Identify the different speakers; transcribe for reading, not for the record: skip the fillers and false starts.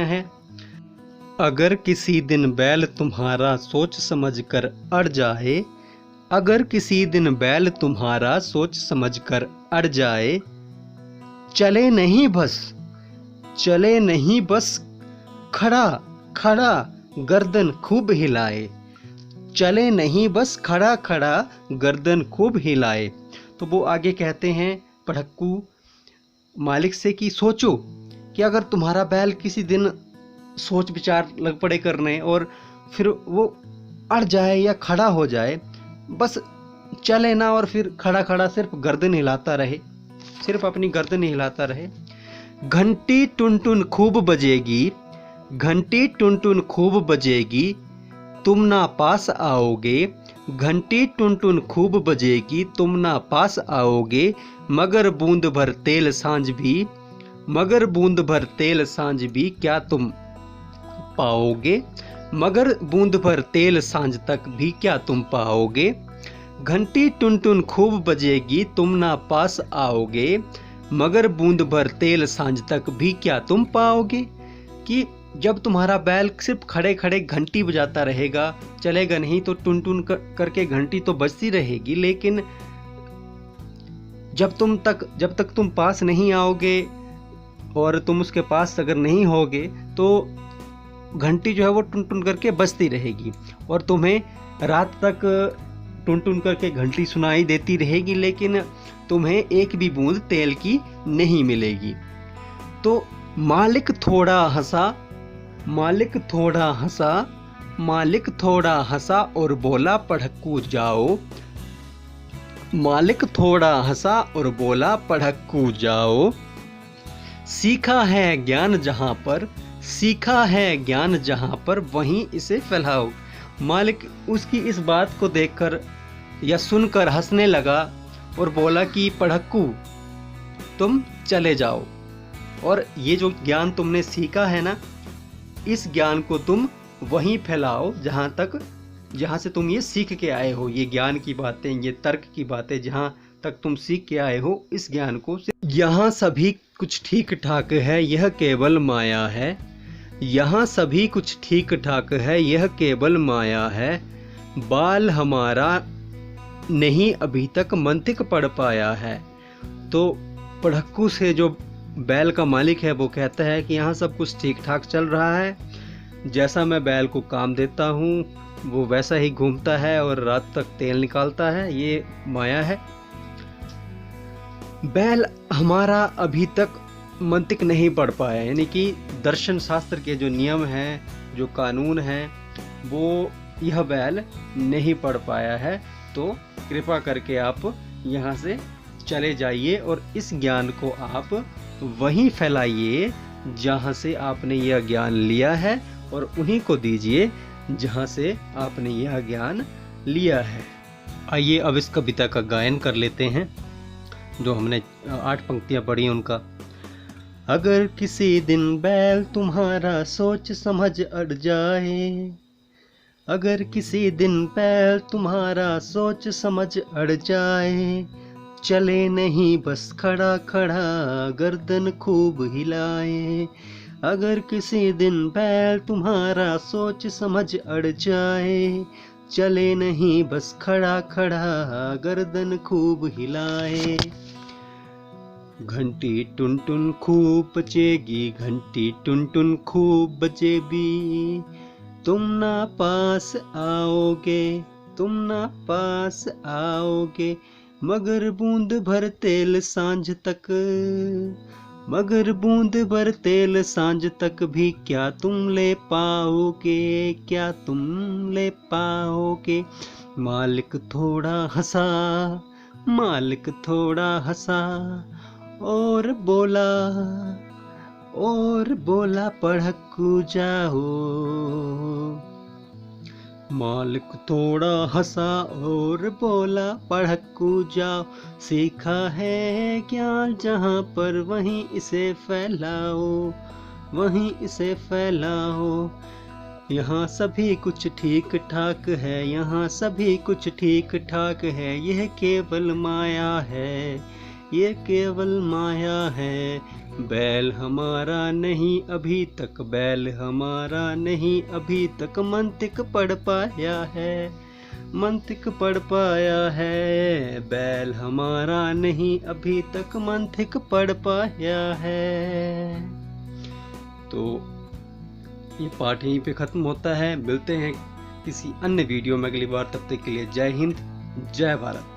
Speaker 1: हैं। अगर किसी दिन बैल तुम्हारा सोच समझ कर अड़ जाए, अगर किसी दिन बैल तुम्हारा सोच समझ कर अड़ जाए, चले नहीं बस, चले नहीं बस खड़ा खड़ा गर्दन खूब हिलाए, चले नहीं बस खड़ा खड़ा गर्दन खूब हिलाए। तो वो आगे कहते हैं पढ़क्कू मालिक से कि सोचो कि अगर तुम्हारा बैल किसी दिन सोच विचार लग पड़े करने और फिर वो अड़ जाए या खड़ा हो जाए, बस चले ना और फिर खड़ा खड़ा सिर्फ गर्दन हिलाता रहे, सिर्फ अपनी गर्दन हिलाता रहे। घंटी टुन खूब बजेगी, घंटी टुन खूब बजेगी, तुम ना पास आओगे, घंटी टुन खूब बजेगी, तुम ना पास आओगे, मगर बूंद भर तेल सांझ भी, मगर बूंद भर तेल सांझ भी क्या तुम पाओगे, मगर बूंद भर तेल सांझ तक भी क्या तुम पाओगे। घंटी टुन खूब बजेगी, तुम ना पास आओगे, मगर बूंद भर तेल सांझ तक भी क्या तुम पाओगे। कि जब तुम्हारा बैल सिर्फ खड़े खड़े घंटी बजाता रहेगा, चलेगा नहीं, तो टुन करके घंटी तो बजती रहेगी, लेकिन जब तक तुम पास नहीं आओगे और तुम उसके पास अगर नहीं होगे तो घंटी जो है वो टुन करके बजती रहेगी और तुम्हें रात तक टुन करके घंटी सुनाई देती रहेगी, लेकिन तुम्हें एक भी बूंद तेल की नहीं मिलेगी। तो मालिक थोड़ा हंसा, मालिक थोड़ा हंसा, मालिक थोड़ा हंसा और बोला पढ़क्कू जाओ, मालिक थोड़ा हंसा और बोला पढ़क्कू जाओ, सीखा है ज्ञान जहां पर, सीखा है ज्ञान जहां पर वहीं इसे फैलाओ। मालिक उसकी इस बात को देखकर या सुनकर हंसने लगा और बोला कि पढ़क्कू तुम चले जाओ और ये जो ज्ञान तुमने सीखा है ना, इस ज्ञान को तुम वहीं फैलाओ जहाँ से तुम ये सीख के आए हो, ये ज्ञान की बातें, ये तर्क की बातें जहाँ तक तुम सीख के आए हो, इस ज्ञान को। यहाँ सभी कुछ ठीक ठाक है, यह केवल माया है, यहाँ सभी कुछ ठीक ठाक है, यह केवल माया है, बाल हमारा नहीं अभी तक मंतिक पढ़ पाया है। तो पढ़क्कू से जो बैल का मालिक है वो कहता है कि यहाँ सब कुछ ठीक ठाक चल रहा है, जैसा मैं बैल को काम देता हूँ वो वैसा ही घूमता है और रात तक तेल निकालता है, ये माया है। बैल हमारा अभी तक मंतिक नहीं पढ़ पाया, यानी कि दर्शन शास्त्र के जो नियम हैं, जो कानून हैं, वो यह बैल नहीं पढ़ पाया है। तो कृपा करके आप यहाँ से चले जाइए और इस ज्ञान को आप वहीं फैलाइए जहाँ से आपने यह ज्ञान लिया है और उन्हीं को दीजिए जहाँ से आपने यह ज्ञान लिया है। आइए अब इस कविता का गायन कर लेते हैं, जो हमने 8 पंक्तियाँ पढ़ी उनका। अगर किसी दिन बैल तुम्हारा सोच समझ अड़ जाए, अगर किसी दिन बैल तुम्हारा सोच समझ अड़ जाए, चले नहीं बस खड़ा खड़ा गर्दन खूब हिलाए, अगर किसी दिन बैल तुम्हारा सोच समझ अड़ जाए, चले नहीं बस खड़ा खड़ा गर्दन खूब हिलाए। घंटी टुन खूब बजेगी, घंटी टुन खूब बजेगी, तुम ना पास आओगे, तुम ना पास आओगे, मगर बूंद भर तेल सांझ तक, मगर बूंद भर तेल सांझ तक भी क्या तुम ले पाओगे, क्या तुम ले पाओगे। मालिक थोड़ा हंसा, मालिक थोड़ा हंसा और बोला पढ़क्कू जाओ। मालिक थोड़ा हंसा और बोला पढ़क्कू जाओ, सीखा है ज्ञान जहाँ पर वहीं इसे फैलाओ, वहीं इसे फैलाओ। यहाँ सभी कुछ ठीक ठाक है, यहाँ सभी कुछ ठीक ठाक है, यह केवल माया है, ये केवल माया है, बैल हमारा नहीं अभी तक, बैल हमारा नहीं अभी तक मंतिक पढ़ पाया है, मंतिक पढ़ पाया है। बैल हमारा नहीं अभी तक मंतिक पढ़ पाया है। तो ये पाठ यहीं पे ख़त्म होता है। मिलते हैं किसी अन्य वीडियो में अगली बार। तब तक के लिए जय हिंद, जय भारत।